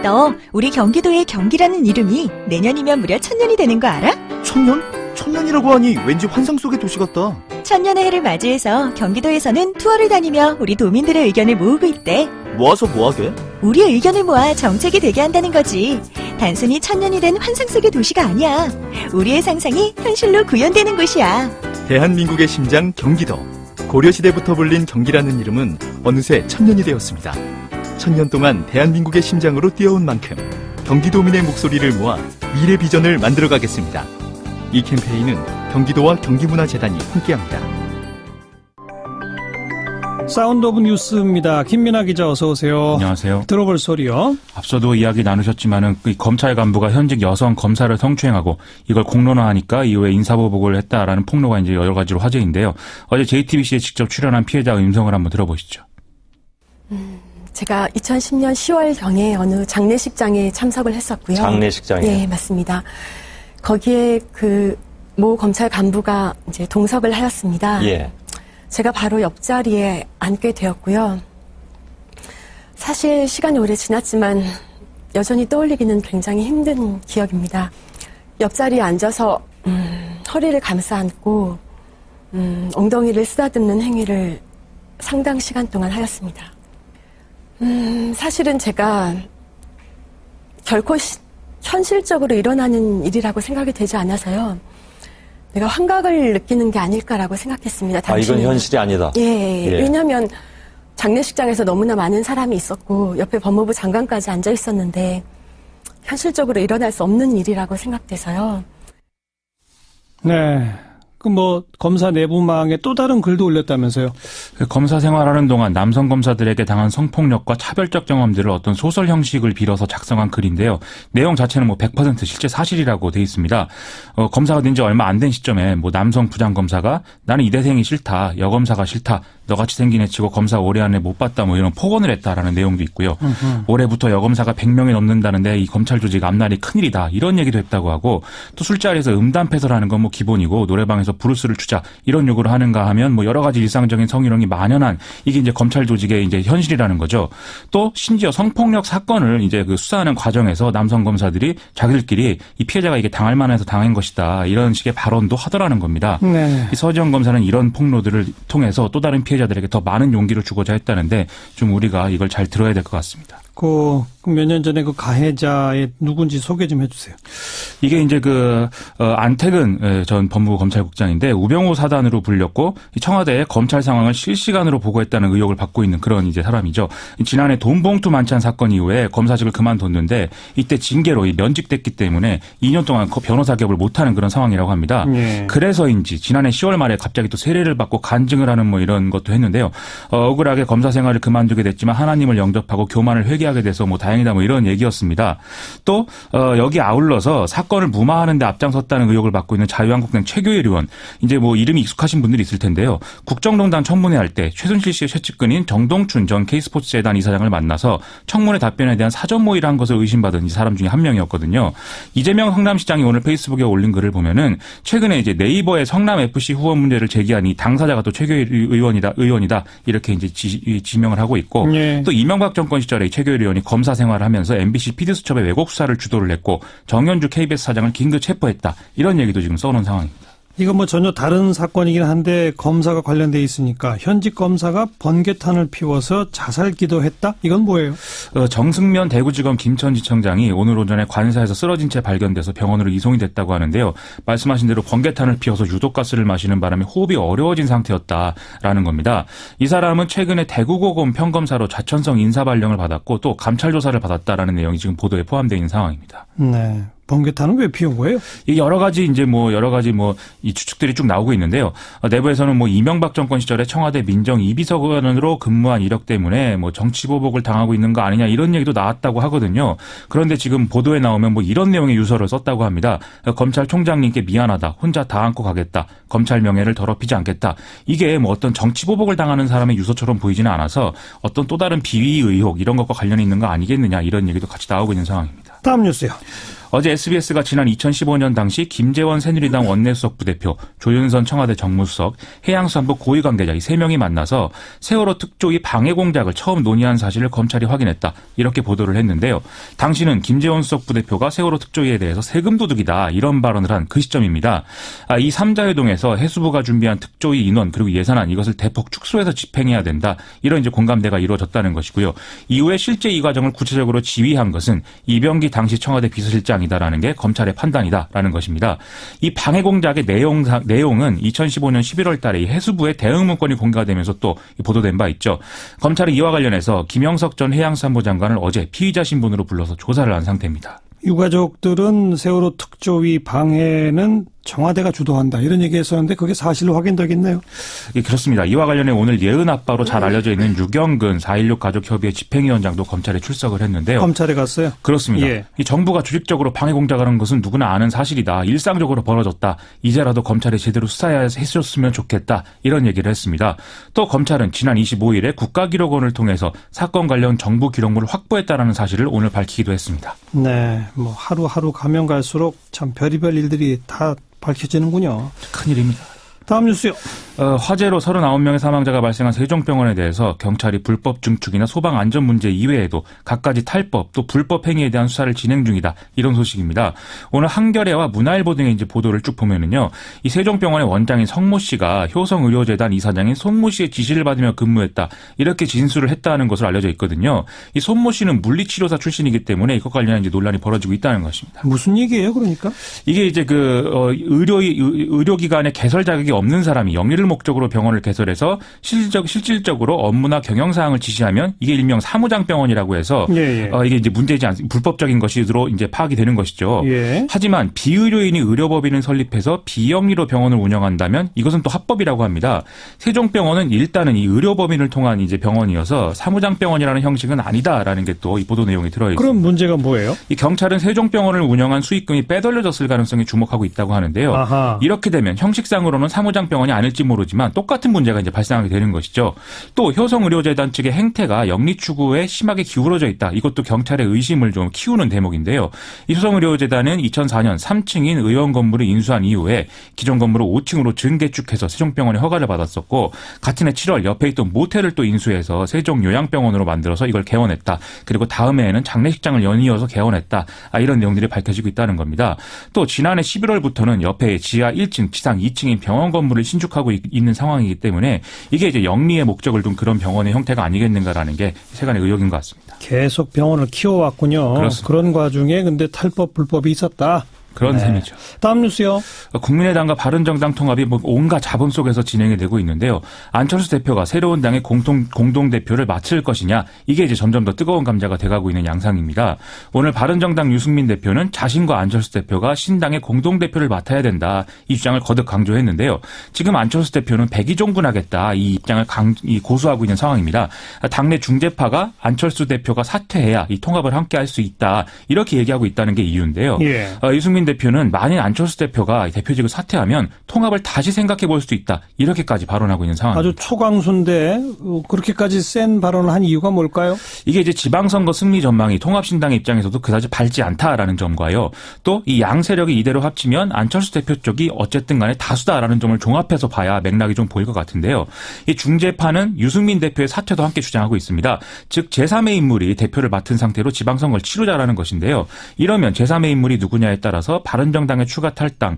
너 우리 경기도의 경기라는 이름이 내년이면 무려 1000년이 되는 거 알아? 1000년? 1000년이라고 하니 왠지 환상 속의 도시 같다. 1000년의 해를 맞이해서 경기도에서는 투어를 다니며 우리 도민들의 의견을 모으고 있대. 모아서 뭐하게? 우리의 의견을 모아 정책이 되게 한다는 거지. 단순히 1000년이 된 환상 속의 도시가 아니야. 우리의 상상이 현실로 구현되는 곳이야. 대한민국의 심장 경기도. 고려시대부터 불린 경기라는 이름은 어느새 1000년이 되었습니다. 1000년 동안 대한민국의 심장으로 뛰어온 만큼 경기도민의 목소리를 모아 미래 비전을 만들어가겠습니다. 이 캠페인은 경기도와 경기문화재단이 함께합니다. 사운드 오브 뉴스입니다. 김민아 기자 어서 오세요. 안녕하세요. 들어볼 소리요. 앞서도 이야기 나누셨지만은 검찰 간부가 현직 여성 검사를 성추행하고 이걸 공론화하니까 이후에 인사보복을 했다라는 폭로가 이제 여러 가지로 화제인데요. 어제 JTBC에 직접 출연한 피해자 음성을 한번 들어보시죠. 제가 2010년 10월경에 어느 장례식장에 참석을 했었고요. 장례식장이요? 네, 맞습니다. 거기에 그 모 검찰 간부가 이제 동석을 하였습니다. 예. 제가 바로 옆자리에 앉게 되었고요. 사실 시간이 오래 지났지만 여전히 떠올리기는 굉장히 힘든 기억입니다. 옆자리에 앉아서 허리를 감싸 안고 엉덩이를 쓰다듬는 행위를 상당 시간 동안 하였습니다. 사실은 제가 결코 현실적으로 일어나는 일이라고 생각이 되지 않아서요. 내가 환각을 느끼는 게 아닐까라고 생각했습니다. 이건 현실이 아니다. 예. 왜냐하면 장례식장에서 너무나 많은 사람이 있었고 옆에 법무부 장관까지 앉아 있었는데 현실적으로 일어날 수 없는 일이라고 생각돼서요. 네. 검사 내부망에 또 다른 글도 올렸다면서요? 검사 생활하는 동안 남성 검사들에게 당한 성폭력과 차별적 경험들을 어떤 소설 형식을 빌어서 작성한 글인데요. 내용 자체는 100% 실제 사실이라고 돼 있습니다. 검사가 된 지 얼마 안 된 시점에 남성 부장검사가 나는 이대생이 싫다, 여검사가 싫다, 너같이 생긴 애 치고 검사 올해 안에 못 봤다 이런 폭언을 했다라는 내용도 있고요. 올해부터 여검사가 100명이 넘는다는데 이 검찰 조직 앞날이 큰일이다 이런 얘기도 했다고 하고 또 술자리에서 음담패설하는 건 기본이고 노래방에서 브루스를 추자 이런 요구를 하는가 하면 여러 가지 일상적인 성희롱이 만연한 이게 이제 검찰 조직의 이제 현실이라는 거죠. 또 심지어 성폭력 사건을 이제 수사하는 과정에서 남성 검사들이 자기들끼리 이 피해자가 이게 당할 만해서 당한 것이다 이런 식의 발언도 하더라는 겁니다. 네. 이 서지영 검사는 이런 폭로들을 통해서 또 다른 피해자들에게 더 많은 용기를 주고자 했다는데 좀 우리가 이걸 잘 들어야 될 것 같습니다. 몇 년 전에 가해자의 누군지 소개 좀 해주세요. 이게 이제 안태근 전 법무부 검찰국장인데 우병우 사단으로 불렸고 청와대에 검찰 상황을 실시간으로 보고했다는 의혹을 받고 있는 그런 이제 사람이죠. 지난해 돈봉투 만찬 사건 이후에 검사직을 그만뒀는데 이때 징계로 면직됐기 때문에 2년 동안 변호사 기업을 못하는 그런 상황이라고 합니다. 예. 그래서인지 지난해 10월 말에 갑자기 또 세례를 받고 간증을 하는 이런 것도 했는데요. 억울하게 검사 생활을 그만두게 됐지만 하나님을 영접하고 교만을 회개하게 돼서 다행이다 이런 얘기였습니다. 또 여기 아울러서 사건을 무마하는 데 앞장섰다는 의혹을 받고 있는 자유한국당 최교일 의원. 이제 이름이 익숙하신 분들이 있을 텐데요. 국정농단 청문회 할 때 최순실 씨의 최측근인 정동춘 전 K스포츠재단 이사장을 만나서 청문회 답변에 대한 사전 모의를 한 것을 의심받은 이 사람 중에 한 명이었거든요. 이재명 성남시장이 오늘 페이스북에 올린 글을 보면은 최근에 이제 네이버의 성남FC 후원 문제를 제기한 이 당사자가 또 최교일 의원이다 이렇게 이제 지명을 하고 있고 예. 또 이명박 정권 시절에 최교일 의원이 검사 생활을 하면서 MBC PD수첩의 왜곡 수사를 주도를 했고 정현주 KBS 사장을 긴급 체포했다. 이런 얘기도 지금 써놓은 상황입니다. 이거 전혀 다른 사건이긴 한데 검사가 관련돼 있으니까 현직 검사가 번개탄을 피워서 자살 기도했다? 이건 뭐예요? 정승면 대구지검 김천지청장이 오늘 오전에 관사에서 쓰러진 채 발견돼서 병원으로 이송이 됐다고 하는데요. 말씀하신 대로 번개탄을 피워서 유독가스를 마시는 바람에 호흡이 어려워진 상태였다라는 겁니다. 이 사람은 최근에 대구고검 평검사로 좌천성 인사발령을 받았고 또 감찰조사를 받았다라는 내용이 지금 보도에 포함되어 있는 상황입니다. 네. 번개탄은 왜 피운 거예요? 이 여러 가지 이 추측들이 쭉 나오고 있는데요. 내부에서는 이명박 정권 시절에 청와대 민정 이비서관으로 근무한 이력 때문에 정치 보복을 당하고 있는 거 아니냐 이런 얘기도 나왔다고 하거든요. 그런데 지금 보도에 나오면 이런 내용의 유서를 썼다고 합니다. 검찰총장님께 미안하다. 혼자 다 안고 가겠다. 검찰 명예를 더럽히지 않겠다. 이게 어떤 정치 보복을 당하는 사람의 유서처럼 보이지는 않아서 어떤 또 다른 비위 의혹 이런 것과 관련이 있는 거 아니겠느냐 이런 얘기도 같이 나오고 있는 상황입니다. 다음 뉴스요. 어제 SBS가 지난 2015년 당시 김재원 새누리당 원내수석 부대표, 조윤선 청와대 정무수석, 해양수산부 고위 관계자 이 3명이 만나서 세월호 특조위 방해 공작을 처음 논의한 사실을 검찰이 확인했다. 이렇게 보도를 했는데요. 당시는 김재원 수석 부대표가 세월호 특조위에 대해서 세금 도둑이다. 이런 발언을 한 그 시점입니다. 이 3자회동에서 해수부가 준비한 특조위 인원 그리고 예산안 이것을 대폭 축소해서 집행해야 된다. 이런 이제 공감대가 이루어졌다는 것이고요. 이후에 실제 이 과정을 구체적으로 지휘한 것은 이병기 당시 청와대 비서실장이다라는 게 검찰의 판단이다라는 것입니다. 이 방해 공작의 내용은 2015년 11월 달에 이 해수부의 대응 문건이 공개가 되면서 또 보도된 바 있죠. 검찰은 이와 관련해서 김영석 전 해양수산부 장관을 어제 피의자 신분으로 불러서 조사를 한 상태입니다. 유가족들은 세월호 특조위 방해는 청와대가 주도한다 이런 얘기했었는데 그게 사실로 확인되겠네요. 예, 그렇습니다. 이와 관련해 오늘 예은 아빠로 잘 알려져 있는 유경근 4.16 가족협의회 집행위원장도 검찰에 출석을 했는데요. 검찰에 갔어요? 그렇습니다. 예. 이 정부가 조직적으로 방해 공작을 하는 것은 누구나 아는 사실이다. 일상적으로 벌어졌다. 이제라도 검찰이 제대로 수사해줬으면 좋겠다. 이런 얘기를 했습니다. 또 검찰은 지난 25일에 국가기록원을 통해서 사건 관련 정부 기록물을 확보했다는 사실을 오늘 밝히기도 했습니다. 네, 뭐 하루하루 가면 갈수록 참 별의별 일들이 다 밝혀지는군요. 큰일입니다. 다음 뉴스요. 화재로 39명의 사망자가 발생한 세종병원에 대해서 경찰이 불법 증축이나 소방 안전 문제 이외에도 갖가지 탈법 또 불법 행위에 대한 수사를 진행 중이다. 이런 소식입니다. 오늘 한겨레와 문화일보 등의 이제 보도를 쭉 보면은요. 이 세종병원의 원장인 성모 씨가 효성의료재단 이사장인 손모 씨의 지시를 받으며 근무했다. 이렇게 진술을 했다는 것으로 알려져 있거든요. 이 손모 씨는 물리치료사 출신이기 때문에 이것 관련한 이제 논란이 벌어지고 있다는 것입니다. 무슨 얘기예요, 그러니까? 이게 이제 의료기관의 개설 자격이 없는 사람이 영리를 목적으로 병원을 개설해서 실질적으로 업무나 경영 사항을 지시하면 이게 일명 사무장병원이라고 해서 이게 이제 문제지 않습니다. 불법적인 것으로 이제 파악이 되는 것이죠. 예. 하지만 비의료인이 의료법인을 설립해서 비영리로 병원을 운영한다면 이것은 또 합법이라고 합니다. 세종병원은 일단은 이 의료법인을 통한 이제 병원이어서 사무장병원이라는 형식은 아니다라는 게 또 이 보도 내용에 들어 있습니다. 그럼 문제가 뭐예요? 이 경찰은 세종병원을 운영한 수익금이 빼돌려졌을 가능성에 주목하고 있다고 하는데요. 아하. 이렇게 되면 형식상으로는 사무장병원이 아닐지 모르지만 똑같은 문제가 이제 발생하게 되는 것이죠. 또 효성의료재단 측의 행태가 영리 추구에 심하게 기울어져 있다. 이것도 경찰의 의심을 좀 키우는 대목인데요. 이 효성의료재단은 2004년 3층인 의원 건물을 인수한 이후에 기존 건물을 5층으로 증개축해서 세종병원에 허가를 받았었고 같은 해 7월 옆에 있던 모텔을 또 인수해서 세종요양병원으로 만들어서 이걸 개원했다. 그리고 다음 해에는 장례식장을 연이어서 개원했다. 이런 내용들이 밝혀지고 있다는 겁니다. 또 지난해 11월부터는 옆에 지하 1층, 지상 2층인 병원 건물을 신축하고 있는 상황이기 때문에 이게 이제 영리의 목적을 둔 그런 병원의 형태가 아니겠는가라는 게 세간의 의혹인 것 같습니다. 계속 병원을 키워왔군요. 그렇습니다. 그런 과중에 근데 탈법 불법이 있었다. 그런 셈이죠. 다음 뉴스요. 국민의당과 바른정당 통합이 온갖 자본 속에서 진행이 되고 있는데요. 안철수 대표가 새로운 당의 공동대표를 맡을 것이냐 이게 이제 점점 더 뜨거운 감자가 돼가고 있는 양상입니다. 오늘 바른정당 유승민 대표는 자신과 안철수 대표가 신당의 공동대표를 맡아야 된다. 이 주장을 거듭 강조했는데요. 지금 안철수 대표는 백의종군하겠다. 이 입장을 고수하고 있는 상황입니다. 당내 중재파가 안철수 대표가 사퇴해야 이 통합을 함께 할 수 있다. 이렇게 얘기하고 있다는 게 이유인데요. 예. 유승민 대표는 만일 안철수 대표가 대표직을 사퇴하면 통합을 다시 생각해 볼 수도 있다. 이렇게까지 발언하고 있는 상황입니다. 아주 초강수인데 그렇게까지 센 발언을 한 이유가 뭘까요? 이게 이제 지방선거 승리 전망이 통합신당의 입장에서도 그다지 밝지 않다라는 점과요. 또 이 양 세력이 이대로 합치면 안철수 대표 쪽이 어쨌든 간에 다수다라는 점을 종합해서 봐야 맥락이 좀 보일 것 같은데요. 이 중재파는 유승민 대표의 사퇴도 함께 주장하고 있습니다. 즉 제3의 인물이 대표를 맡은 상태로 지방선거를 치르자라는 것인데요. 이러면 제3의 인물이 누구냐에 따라서 바른정당의 추가 탈당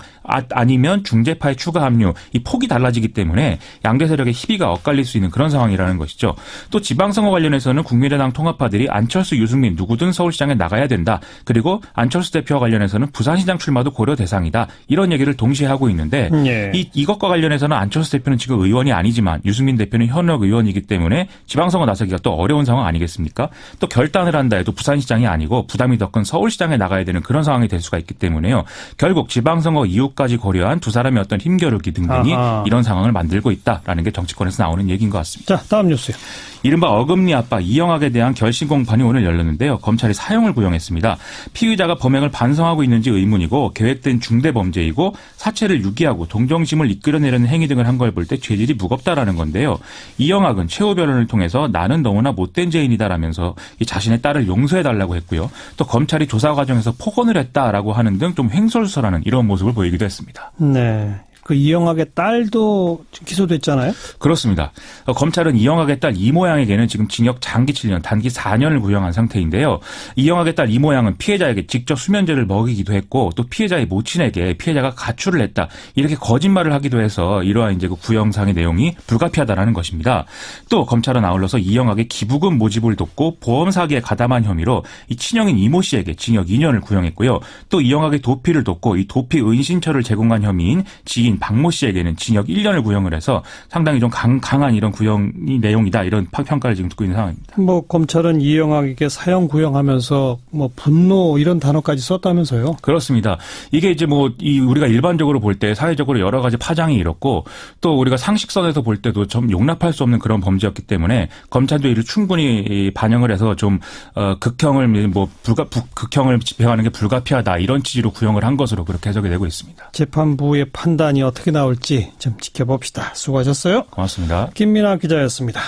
아니면 중재파의 추가 합류 이 폭이 달라지기 때문에 양대 세력의 희비가 엇갈릴 수 있는 그런 상황이라는 것이죠. 또 지방선거 관련해서는 국민의당 통합파들이 안철수, 유승민 누구든 서울시장에 나가야 된다. 그리고 안철수 대표와 관련해서는 부산시장 출마도 고려 대상이다. 이런 얘기를 동시에 하고 있는데 이것과 관련해서는 안철수 대표는 지금 의원이 아니지만 유승민 대표는 현역 의원이기 때문에 지방선거 나서기가 또 어려운 상황 아니겠습니까? 또 결단을 한다 해도 부산시장이 아니고 부담이 더 큰 서울시장에 나가야 되는 그런 상황이 될 수가 있기 때문에 때문에요. 결국 지방선거 이후까지 고려한 두 사람의 어떤 힘겨루기 등등이 이런 상황을 만들고 있다라는 게 정치권에서 나오는 얘기인 것 같습니다. 자, 다음 뉴스요. 이른바 어금니 아빠 이영학에 대한 결심 공판이 오늘 열렸는데요. 검찰이 사형을 구형했습니다. 피의자가 범행을 반성하고 있는지 의문이고 계획된 중대범죄이고 사체를 유기하고 동정심을 이끌어내려는 행위 등을 한 걸 볼 때 죄질이 무겁다라는 건데요. 이영학은 최후 변론을 통해서 나는 너무나 못된 죄인이다라면서 이 자신의 딸을 용서해달라고 했고요. 또 검찰이 조사 과정에서 폭언을 했다라고 하는 등 좀 횡설수설하는 이런 모습을 보이기도 했습니다. 네. 그 이영학의 딸도 기소됐잖아요? 그렇습니다. 검찰은 이영학의 딸 이모양에게는 지금 징역 장기 7년, 단기 4년을 구형한 상태인데요. 이영학의 딸 이모양은 피해자에게 직접 수면제를 먹이기도 했고 또 피해자의 모친에게 피해자가 가출을 했다. 이렇게 거짓말을 하기도 해서 이러한 이제 그 구형상의 내용이 불가피하다라는 것입니다. 또 검찰은 아울러서 이영학의 기부금 모집을 돕고 보험 사기에 가담한 혐의로 이 친형인 이모 씨에게 징역 2년을 구형했고요. 또 이영학의 도피를 돕고 이 도피 은신처를 제공한 혐의인 지인 박모 씨에게는 징역 1년을 구형을 해서 상당히 좀 강한 이런 구형이 내용이다. 이런 평가를 지금 듣고 있는 상황입니다. 뭐 검찰은 이영학에게 사형 구형하면서 뭐 분노 이런 단어까지 썼다면서요? 그렇습니다. 이게 이제 뭐 우리가 일반적으로 볼 때 사회적으로 여러 가지 파장이 일었고 또 우리가 상식선에서 볼 때도 좀 용납할 수 없는 그런 범죄였기 때문에 검찰도 이를 충분히 반영을 해서 좀 극형을 극형을 집행하는 게 불가피하다. 이런 취지로 구형을 한 것으로 그렇게 해석이 되고 있습니다. 재판부의 판단이 어떻게 나올지 좀 지켜봅시다. 수고하셨어요. 고맙습니다. 김민아 기자였습니다.